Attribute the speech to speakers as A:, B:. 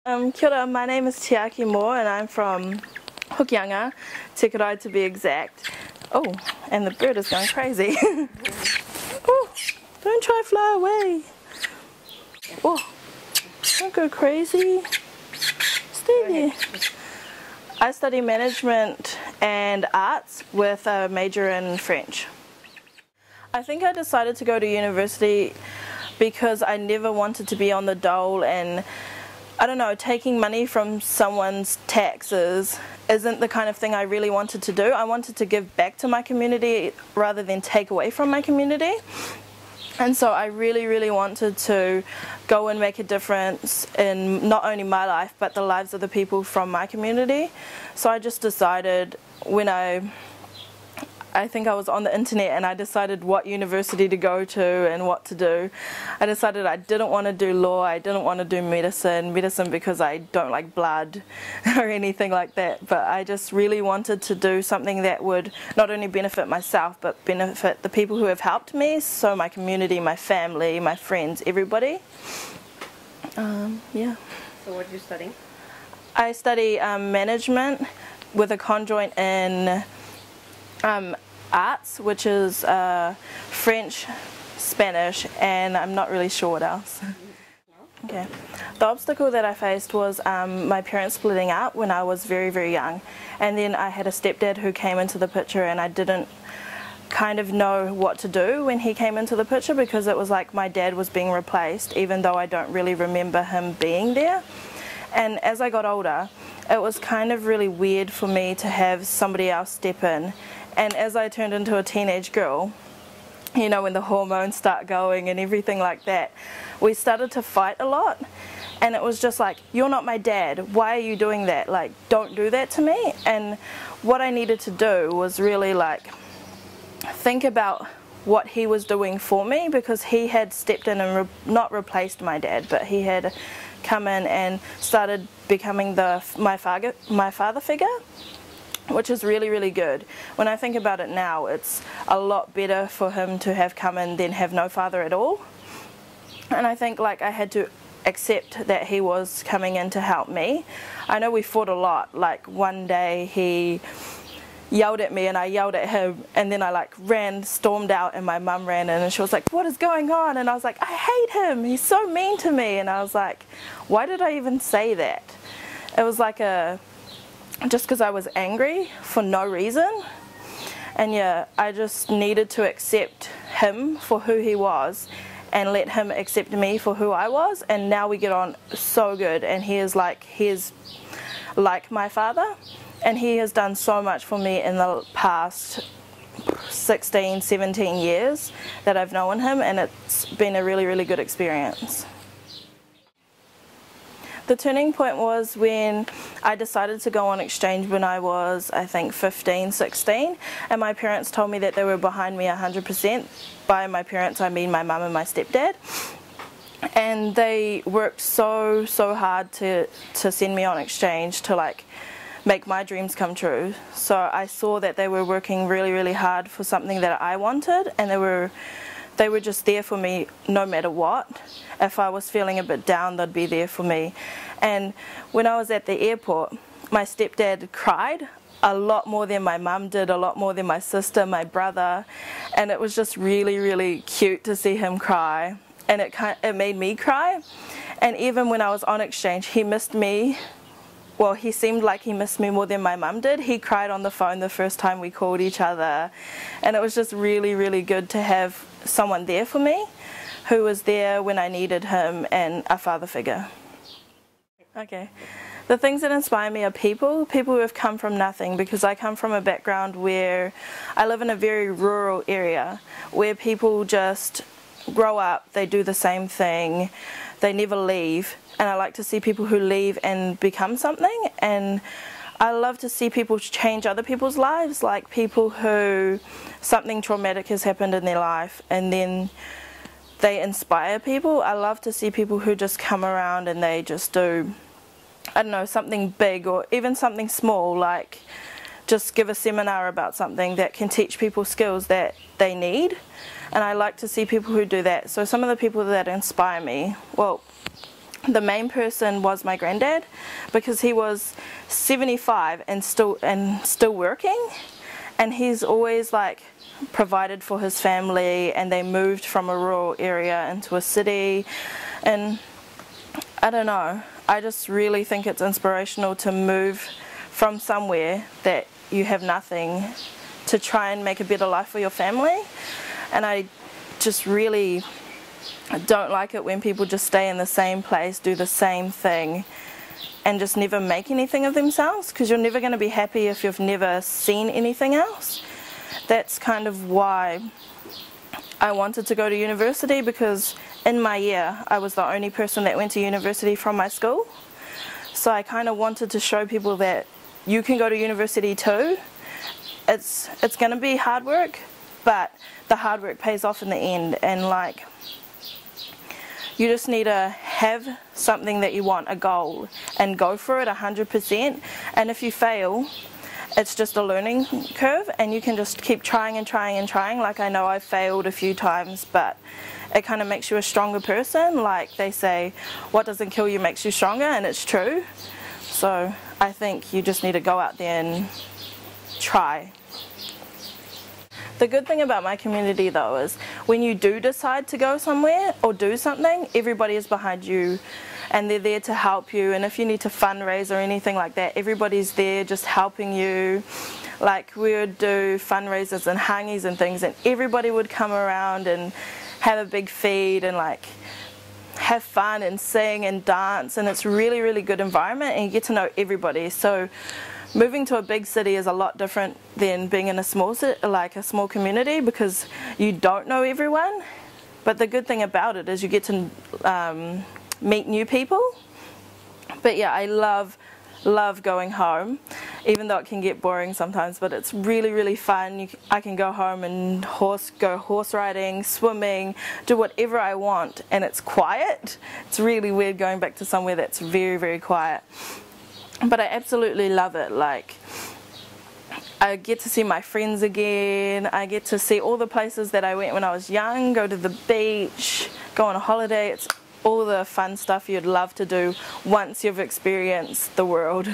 A: Kia ora, my name is Te Aki and I'm from Hokianga, Te Karai to be exact. Oh, and the bird is going crazy. Oh, don't try to fly away. Oh, don't go crazy. Stay there. I study management and arts with a major in French. I think I decided to go to university because I never wanted to be on the dole, and I don't know, taking money from someone's taxes isn't the kind of thing I really wanted to do. I wanted to give back to my community rather than take away from my community. And so I really wanted to go and make a difference in not only my life but the lives of the people from my community. So I just decided when I think I was on the internet and I decided what university to go to and what to do. I decided I didn't want to do law, I didn't want to do medicine because I don't like blood or anything like that, but I just really wanted to do something that would not only benefit myself but benefit the people who have helped me, so my community, my family, my friends, everybody. Yeah.
B: So what do you study?
A: I study management with a conjoint in arts, which is French, Spanish, and I'm not really sure what else. Okay. The obstacle that I faced was my parents splitting up when I was very young, and then I had a stepdad who came into the picture, and I didn't kind of know what to do when he came into the picture because it was like my dad was being replaced, even though I don't really remember him being there. And as I got older, it was kind of really weird for me to have somebody else step in. And as I turned into a teenage girl, you know, when the hormones start going and everything like that, we started to fight a lot. And it was just like, you're not my dad, why are you doing that? Like, don't do that to me. And what I needed to do was really like think about what he was doing for me, because he had stepped in and not replaced my dad, but he had come in and started becoming my father figure, which is really good. When I think about it now, it's a lot better for him to have come in than have no father at all. And I think like I had to accept that he was coming in to help me. I know we fought a lot. Like one day he yelled at me and I yelled at him, and then I like stormed out, and my mum ran in and she was like, what is going on? And I was like, I hate him, he's so mean to me. And I was like, why did I even say that? It was like just because I was angry for no reason. And yeah, I just needed to accept him for who he was and let him accept me for who I was, and now we get on so good, and he is like my father. And he has done so much for me in the past 16, 17 years that I've known him, and it's been a really good experience. The turning point was when I decided to go on exchange when I was, I think, 15, 16, and my parents told me that they were behind me 100%. By my parents, I mean my mum and my stepdad. And they worked so hard to send me on exchange to like make my dreams come true. So I saw that they were working really hard for something that I wanted, and they were just there for me no matter what. If I was feeling a bit down, they'd be there for me. And when I was at the airport, my stepdad cried a lot more than my mum did, a lot more than my sister, my brother, and it was just really cute to see him cry, and it made me cry. And even when I was on exchange, he missed me. Well, he seemed like he missed me more than my mum did. He cried on the phone the first time we called each other. And it was just really good to have someone there for me, who was there when I needed him, and a father figure. Okay. The things that inspire me are people who have come from nothing, because I come from a background where I live in a very rural area where people just grow up, they do the same thing, they never leave. And I like to see people who leave and become something, and I love to see people change other people's lives, like people who something traumatic has happened in their life and then they inspire people. I love to see people who just come around and they just do, I don't know, something big or even something small, like just give a seminar about something that can teach people skills that they need. And I like to see people who do that. So some of the people that inspire me, well, the main person was my granddad, because he was 75 and still working, and he's always like provided for his family, and they moved from a rural area into a city. And I don't know, I just really think it's inspirational to move from somewhere that you have nothing to try and make a better life for your family. And I just really don't like it when people just stay in the same place, do the same thing, and just never make anything of themselves, because you're never going to be happy if you've never seen anything else. That's kind of why I wanted to go to university, because in my year I was the only person that went to university from my school. So I kind of wanted to show people that you can go to university too. It's going to be hard work, but the hard work pays off in the end. And like, you just need to have something that you want, a goal, and go for it 100%. And if you fail, it's just a learning curve, and you can just keep trying and trying and trying. Like, I know I've failed a few times, but it kind of makes you a stronger person. Like they say, what doesn't kill you makes you stronger, and it's true. So I think you just need to go out there and try. The good thing about my community though is when you do decide to go somewhere or do something, everybody is behind you and they're there to help you. And if you need to fundraise or anything like that, everybody's there just helping you. Like, we would do fundraisers and hangies and things, and everybody would come around and have a big feed and like have fun and sing and dance, and it's really, really good environment, and you get to know everybody. So moving to a big city is a lot different than being in a small city, like a small community, because you don't know everyone. But the good thing about it is you get to meet new people. But yeah, I love going home, even though it can get boring sometimes, but it's really, really fun. I can go home and go horse riding, swimming, do whatever I want, and it's quiet. It's really weird going back to somewhere that's very, very quiet. But I absolutely love it. Like, I get to see my friends again. I get to see all the places that I went when I was young, go to the beach, go on a holiday. It's all the fun stuff you'd love to do once you've experienced the world.